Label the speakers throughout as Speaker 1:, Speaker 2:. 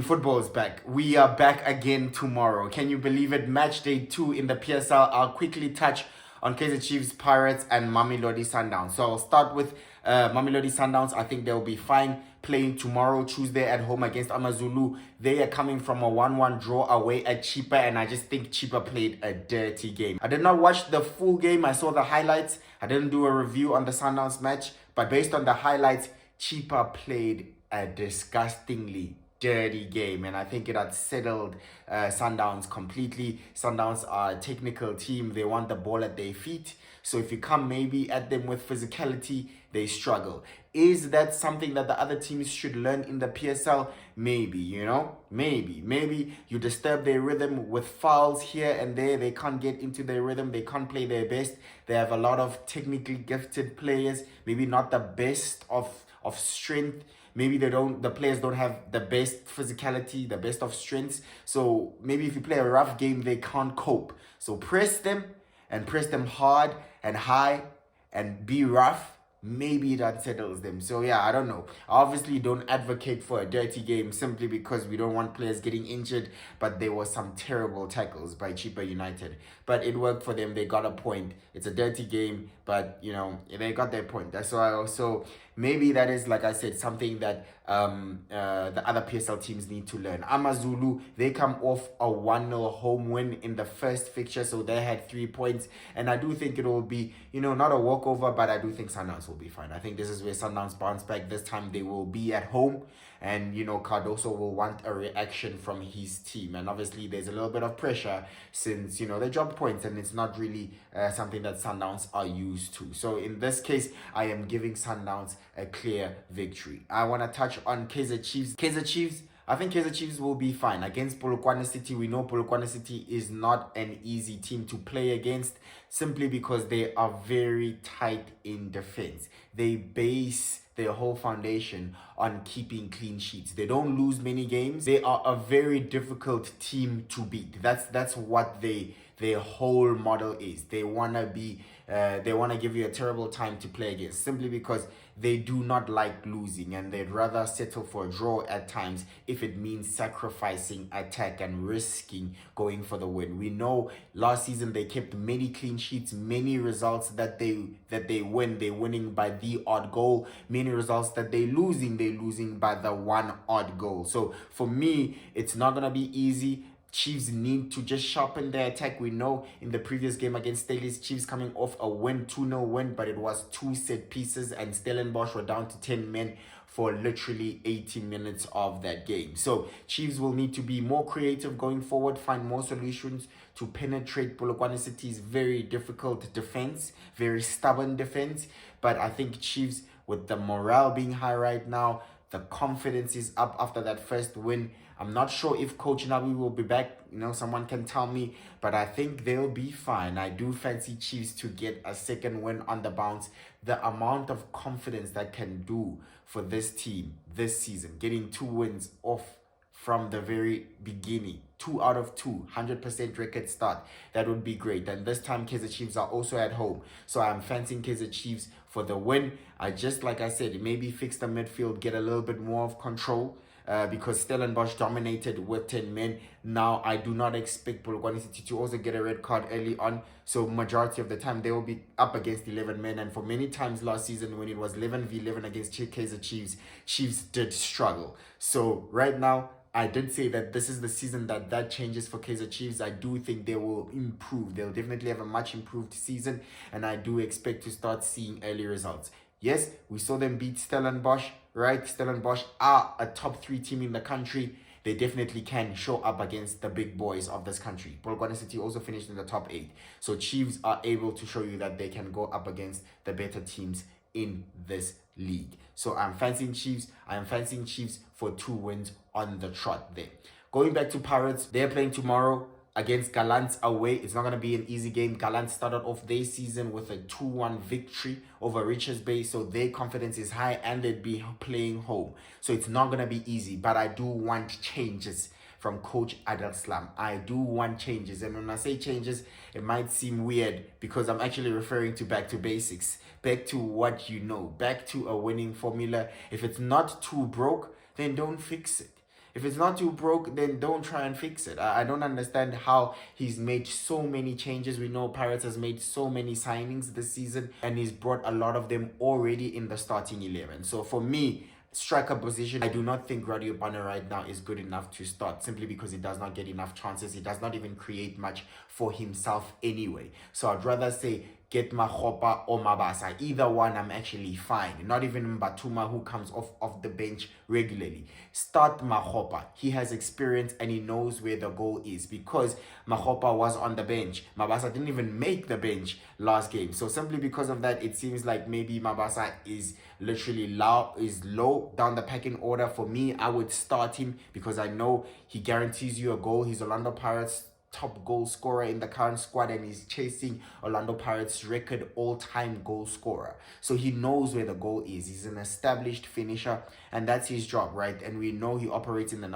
Speaker 1: Football is back. We are back again tomorrow. Can you believe it? Match day 2 in the PSL. I'll quickly touch on Kaizer Chiefs, Pirates, and Mamelodi Sundowns. So I'll start with Mamelodi Sundowns. I think they'll be fine playing tomorrow, Tuesday, at home against Amazulu. They are coming from a 1-1 draw away at Chipa, and I just think Chipa played a dirty game. I did not watch the full game. I saw the highlights. I didn't do a review on the Sundowns match, but based on the highlights, Chipa played a disgustingly dirty game, and I think it had settled Sundowns completely. Sundowns are a technical team. They want the ball at their feet, so if you come maybe at them with physicality, they struggle. Is that something that the other teams should learn in the PSL? Maybe, maybe you disturb their rhythm with fouls here and there. They can't get into their rhythm. They can't play their best. They have a lot of technically gifted players, maybe not the best of strength. Maybe the players don't have the best physicality, the best of strengths. So maybe if you play a rough game, they can't cope. So press them hard and high and be rough. Maybe it unsettles them. So yeah, I don't know. I obviously don't advocate for a dirty game simply because we don't want players getting injured, but there were some terrible tackles by Chipa United. But it worked for them. They got a point. It's a dirty game, but they got their point. That's why also maybe that is, like I said, something that the other PSL teams need to learn. Amazulu, they come off a 1-0 home win in the first fixture, so they had 3 points. And I do think it will be, not a walkover, but I do think Sundowns will be fine. I think this is where Sundowns bounce back. This time they will be at home, and Cardoso will want a reaction from his team. And obviously there's a little bit of pressure since they dropped points, and it's not really something that Sundowns are used to. So in this case, I am giving Sundowns a clear victory. I want to touch on Kaizer Chiefs. I think Kaizer Chiefs will be fine against Polokwane City. We know Polokwane City is not an easy team to play against, simply because they are very tight in defense. They base their whole foundation on keeping clean sheets. They don't lose many games. They are a very difficult team to beat. That's what their whole model is. They wanna give you a terrible time to play against, simply because they do not like losing, and they'd rather settle for a draw at times if it means sacrificing attack and risking going for the win. We know last season they kept many clean sheets, many results that they win. They're winning by the odd goal. Many results that they're losing by the one odd goal. So for me, it's not gonna be easy. Chiefs need to just sharpen their attack. We know in the previous game against Stelis, Chiefs coming off a 2-0 win, but it was 2 set pieces, and Stellenbosch were down to 10 men for literally 80 minutes of that game. So Chiefs will need to be more creative going forward, find more solutions to penetrate Polokwane City's very difficult defense, very stubborn defense. But I think Chiefs, with the morale being high right now, the confidence is up after that first win. I'm not sure if Coach Nabi will be back. Someone can tell me, but I think they'll be fine. I do fancy Chiefs to get a second win on the bounce. The amount of confidence that can do for this team this season, getting 2 wins off from the very beginning, 2 out of 2, 100% record start. That would be great. And this time Kaizer Chiefs are also at home, so I'm fancying Kaizer Chiefs for the win. Like I said, maybe fix the midfield, get a little bit more of control, because Stellenbosch dominated with 10 men. Now I do not expect Polokwane City to also get a red card early on, so majority of the time they will be up against 11 men. And for many times last season, when it was 11v11 against Kaizer Chiefs, Chiefs did struggle. So right now, I did say that this is the season that changes for Kaizer Chiefs. I do think they will improve. They'll definitely have a much improved season, and I do expect to start seeing early results. Yes, we saw them beat Stellenbosch, right? Stellenbosch are a top 3 team in the country. They definitely can show up against the big boys of this country. Polokwane City also finished in the top 8. So Chiefs are able to show you that they can go up against the better teams in this league. So I'm fancying Chiefs. I am fancying Chiefs for 2 wins on the trot there. Going back to Pirates, they're playing tomorrow against Gallants away. It's not going to be an easy game. Gallants started off their season with a 2-1 victory over Richards Bay, so their confidence is high, and they'd be playing home. So it's not going to be easy, but I do want changes from Coach Adelslam. I do want changes, and when I say changes, it might seem weird because I'm actually referring to back to basics, back to what you know, back to a winning formula. If it's not too broke, then don't fix it. If it's not too broke, then don't try and fix it. I don't understand how he's made so many changes. We know Pirates has made so many signings this season, and he's brought a lot of them already in the starting 11. So for me, striker position, I do not think Radio Banner right now is good enough to start, simply because he does not get enough chances. He does not even create much for himself anyway. So I'd rather say get Makgopa or Mabasa. Either one, I'm actually fine. Not even Mbatuma, who comes off the bench regularly. Start Makgopa. He has experience and he knows where the goal is, because Makgopa was on the bench. Mabasa didn't even make the bench last game. So simply because of that, it seems like maybe Mabasa is literally low down the pecking order. For me, I would start him because I know he guarantees you a goal. He's Orlando Pirates' top goal scorer in the current squad, and he's chasing Orlando Pirates' record all-time goal scorer. So he knows where the goal is. He's an established finisher, and that's his job, right? And we know he operates in and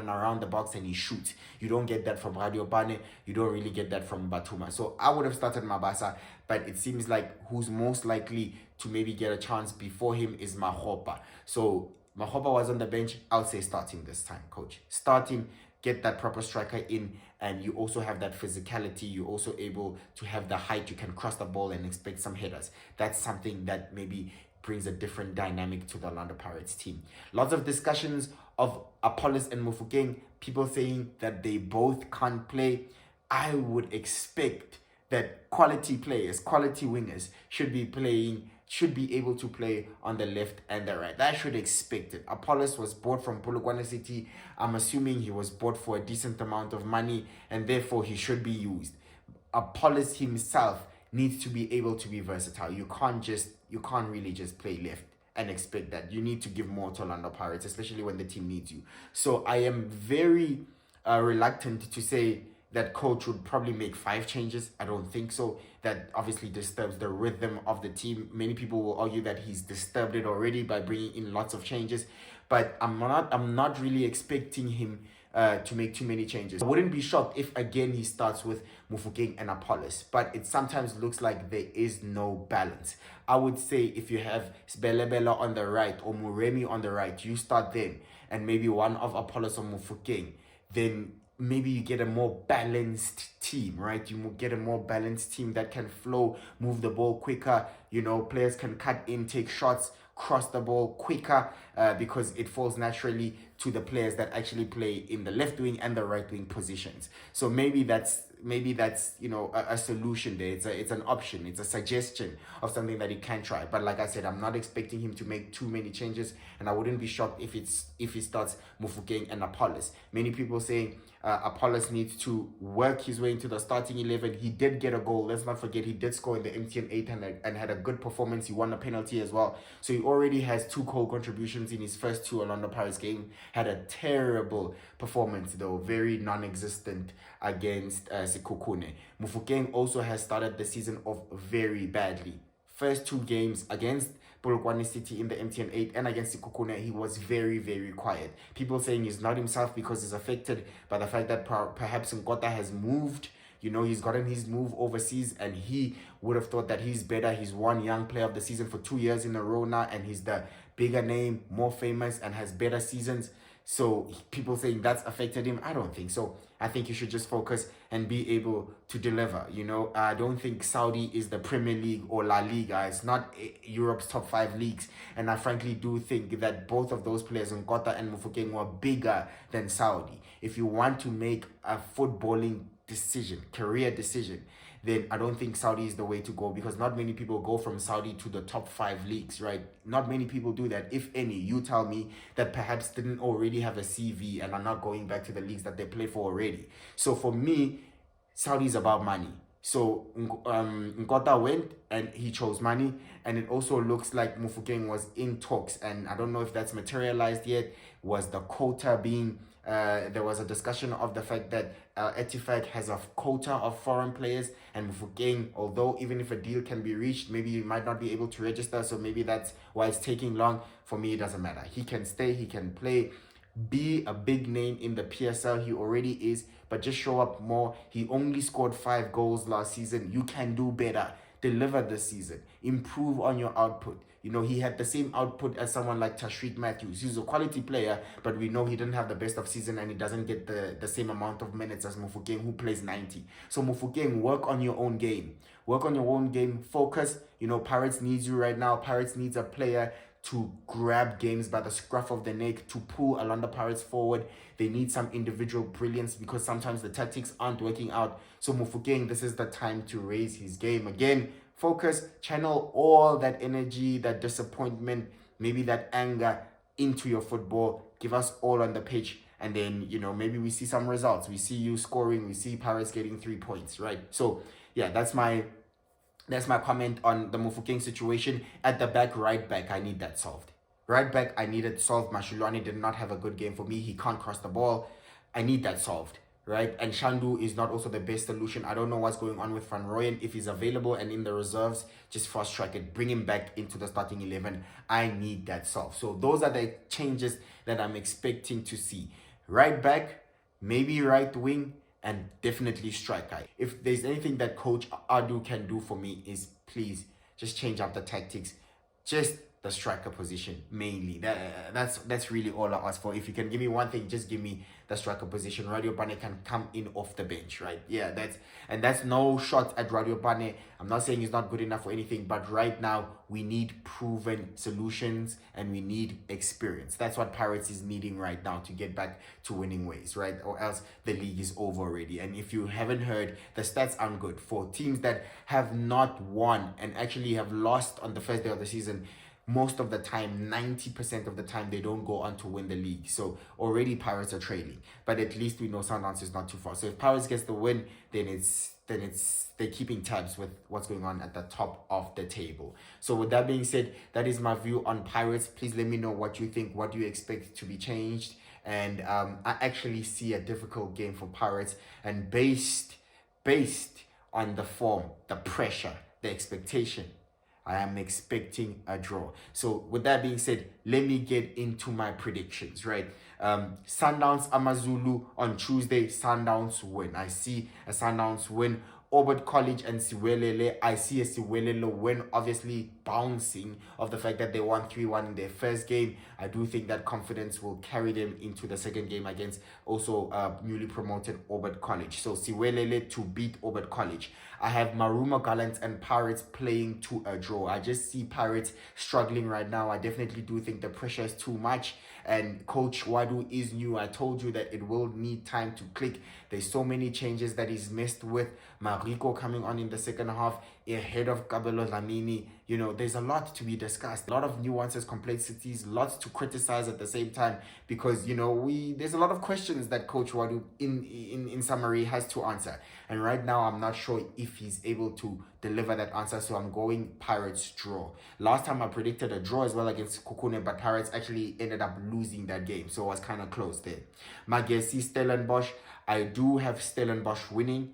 Speaker 1: around the box, and he shoots. You don't get that from Radio Bane. You don't really get that from Batuma. So I would have started Mabasa, but it seems like who's most likely to maybe get a chance before him is Makgopa. So Makgopa was on the bench. I'll say start him this time, coach. Start him. Get that proper striker in, and you also have that physicality. You're also able to have the height. You can cross the ball and expect some headers. That's something that maybe brings a different dynamic to the Orlando Pirates team. Lots of discussions of Apollos and Mofokeng. People saying that they both can't play. I would expect that quality players, quality wingers should be able to play on the left and the right. I should expect it. Apollos was bought from Polokwane City. I'm assuming he was bought for a decent amount of money, and therefore he should be used. Apollos himself needs to be able to be versatile. You can't really just play left and expect that. You need to give more to Orlando Pirates, especially when the team needs you. So I am very reluctant to say that coach would probably make 5 changes. I don't think so. That obviously disturbs the rhythm of the team. Many people will argue that he's disturbed it already by bringing in lots of changes, but I'm not really expecting him to make too many changes. I wouldn't be shocked if again he starts with Mofokeng and Apollos, but it sometimes looks like there is no balance. I would say if you have Sbelebela on the right or Muremi on the right, you start them, and maybe one of Apollos or Mofokeng, then maybe you get a more balanced team, right? You get a more balanced team that can flow, move the ball quicker. You know, players can cut in, take shots, cross the ball quicker, because it falls naturally to the players that actually play in the left wing and the right wing positions. So maybe that's you know a solution there. It's an option. It's a suggestion of something that he can try. But like I said, I'm not expecting him to make too many changes, and I wouldn't be shocked if he starts Mofokeng and Apollos. Many people saying Apollos needs to work his way into the starting 11. He did get a goal. Let's not forget he did score in the MTN 8 and had a good performance. He won a penalty as well. So he already has 2 goal contributions in his first 2 Orlando Pirates game. Had a terrible performance though, very non-existent against Sekhukhune. Mofokeng also has started the season off very badly. First 2 games against Polokwane City in the MTN 8 and against Sekhukhune, he was very, very quiet. People saying he's not himself because he's affected by the fact that perhaps Nkota has moved. You know, he's gotten his move overseas, and he would have thought that he's better. He's won Young Player of the Season for 2 years in a row now, and he's the bigger name, more famous, and has better seasons. So people saying that's affected him. I don't think so. I think you should just focus and be able to deliver. You know, I don't think Saudi is the Premier League or La Liga. It's not Europe's top 5 leagues. And I frankly do think that both of those players, Nkota and Mofokeng, were bigger than Saudi. If you want to make a footballing decision, career decision, then I don't think Saudi is the way to go, because not many people go from Saudi to the top 5 leagues, right? Not many people do that. If any, you tell me that perhaps didn't already have a CV and are not going back to the leagues that they play for already. So for me, Saudi is about money. So Nkota went and he chose money, and it also looks like Mofokeng was in talks, and I don't know if that's materialized yet. Was the quota being there was a discussion of the fact that Etifak has a quota of foreign players, and Mofokeng, although even if a deal can be reached, maybe you might not be able to register, so maybe that's why it's taking long. For me, it doesn't matter. He can stay, he can play, be a big name in the PSL. He already is, but just show up more. He only scored 5 goals last season. You can do better. deliver this season. Improve on your output. You know, he had the same output as someone like Tashreeq Matthews. He's a quality player, but we know he didn't have the best of season and he doesn't get the same amount of minutes as Mofokeng, who plays 90. So Mofokeng, work on your own game. Work on your own game. Focus. You know, Pirates needs you right now. Pirates needs a player to grab games by the scruff of the neck, to pull Orlando Pirates forward. They need some individual brilliance because sometimes the tactics aren't working out. So Mofokeng, this is the time to raise his game again. Focus, channel all that energy, that disappointment, maybe that anger into your football. Give us all on the pitch. And then, you know, maybe we see some results. We see you scoring. We see Pirates getting 3 points, right? So, yeah, that's my comment on the Mofokeng situation. At the back, right back, I need that solved. Right back, I need it solved. Mashulwane did not have a good game for me. He can't cross the ball. I need that solved, right? And Shandu is not also the best solution. I don't know what's going on with Van Rooyen. If he's available and in the reserves, just fast track it. Bring him back into the starting 11. I need that solved. So those are the changes that I'm expecting to see. Right back, maybe right wing, and definitely striker. If there's anything that Coach Adu can do for me is please just change up the tactics. Just the striker position mainly. That's really all I ask for. If you can give me one thing, just give me the striker position. Radio Bane can come in off the bench, right? Yeah, that's no shot at Radio Bane. I'm not saying he's not good enough for anything, but right now we need proven solutions and we need experience. That's what Pirates is needing right now to get back to winning ways, right? Or else the league is over already. And if you haven't heard, the stats aren't good for teams that have not won and actually have lost on the first day of the season. Most of the time, 90% of the time, they don't go on to win the league. So already Pirates are trailing. But at least we know Sundowns is not too far. So if Pirates gets the win, then they're keeping tabs with what's going on at the top of the table. So with that being said, that is my view on Pirates. Please let me know what you think. What do you expect to be changed? And I actually see a difficult game for Pirates. And based on the form, the pressure, the expectation, I am expecting a draw. So with that being said, let me get into my predictions, right? Sundowns Amazulu on Tuesday, Sundowns win. I see a Sundowns win. Orbit College and Siwelele, I see a Siwelele win, obviously bouncing of the fact that they won 3-1 in their first game. I do think that confidence will carry them into the second game against also newly promoted Orbit College. So Siwelele to beat Orbit College. I have Maruma Gallants and Pirates playing to a draw. I just see Pirates struggling right now. I definitely do think the pressure is too much. And Coach Wadu is new. I told you that it will need time to click. There's so many changes that he's messed with. Mariko coming on in the second half ahead of Kabelo Dlamini. You know, there's a lot to be discussed. A lot of nuances, complexities, lots to criticize at the same time. Because, you know, there's a lot of questions that Coach Wadu, in summary, has to answer. And right now, I'm not sure if he's able to deliver that answer. So I'm going Pirates draw. Last time I predicted a draw as well against Kukune, but Pirates actually ended up losing that game. So I was kind of close there. Magesi, Stellenbosch. I do have Stellenbosch winning.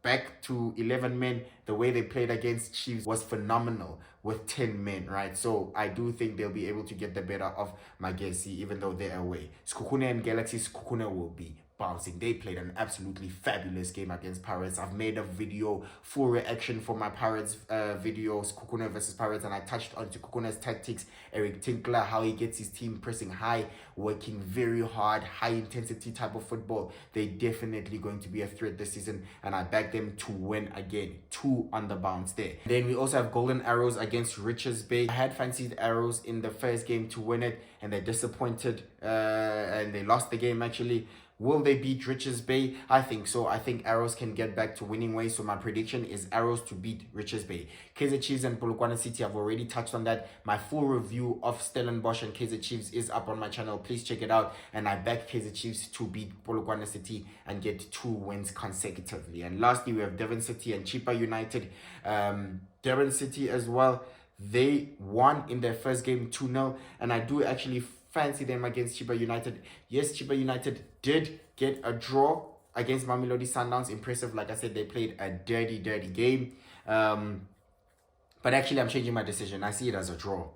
Speaker 1: Back to 11 men. The way they played against Chiefs was phenomenal with 10 men, right? So I do think they'll be able to get the better of Magesi, even though they're away. Skukune and Galaxy, Skukune will be bouncing. They played an absolutely fabulous game against Pirates. I've made a video, full reaction for my Pirates videos, Kukune versus Pirates, and I touched onto Kukune's tactics, Eric Tinkler, how he gets his team pressing high, working very hard, high intensity type of football. They're definitely going to be a threat this season, and I back them to win again. 2 on the bounce there. Then we also have Golden Arrows against Richards Bay. I had fancied Arrows in the first game to win it, and they're disappointed, and they lost the game actually. Will they beat Richards Bay? I think so. I think Arrows can get back to winning ways. So my prediction is Arrows to beat Richards Bay. Kaizer Chiefs and Polokwane City, I've already touched on that. My full review of Stellenbosch and Kaizer Chiefs is up on my channel. Please check it out. And I back Kaizer Chiefs to beat Polokwane City and get 2 wins consecutively. And lastly, we have Devon City and Chippa United. Devon City as well. They won in their first game 2-0. And I do actually fancy them against Chippa United. Yes, Chippa United did get a draw against Mamelodi Sundowns. Impressive. Like I said, they played a dirty game. But actually, I'm changing my decision. I see it as a draw.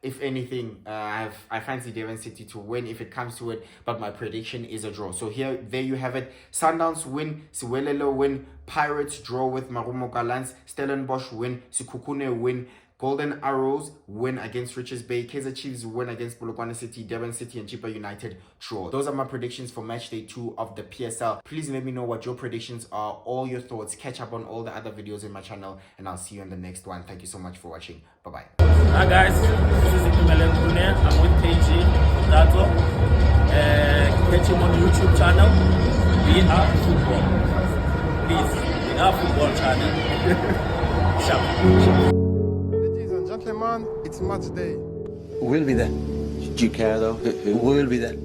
Speaker 1: if anything, I fancy Devon City to win if it comes to it, but my prediction is a draw. So there you have it. Sundowns win, Siwelelo win, Pirates draw with Marumo Gallants, Stellenbosch win, Sikukune win, Golden Arrows win against Richards Bay, Kaizer Chiefs win against Polokwane City, Devon City and Chippa United draw. Those are my predictions for match day 2 of the PSL. Please let me know what your predictions are, all your thoughts. Catch up on all the other videos in my channel, and I'll see you on the next one. Thank you so much for watching. Bye-bye.
Speaker 2: Hi guys, this is Mamelodi. I'm with KG Dato. Catch him on YouTube channel. We are football. Please, we are football channel. Sharp.
Speaker 3: Gentlemen, it's match day.
Speaker 4: We'll be there. Do you care though? Who will be there?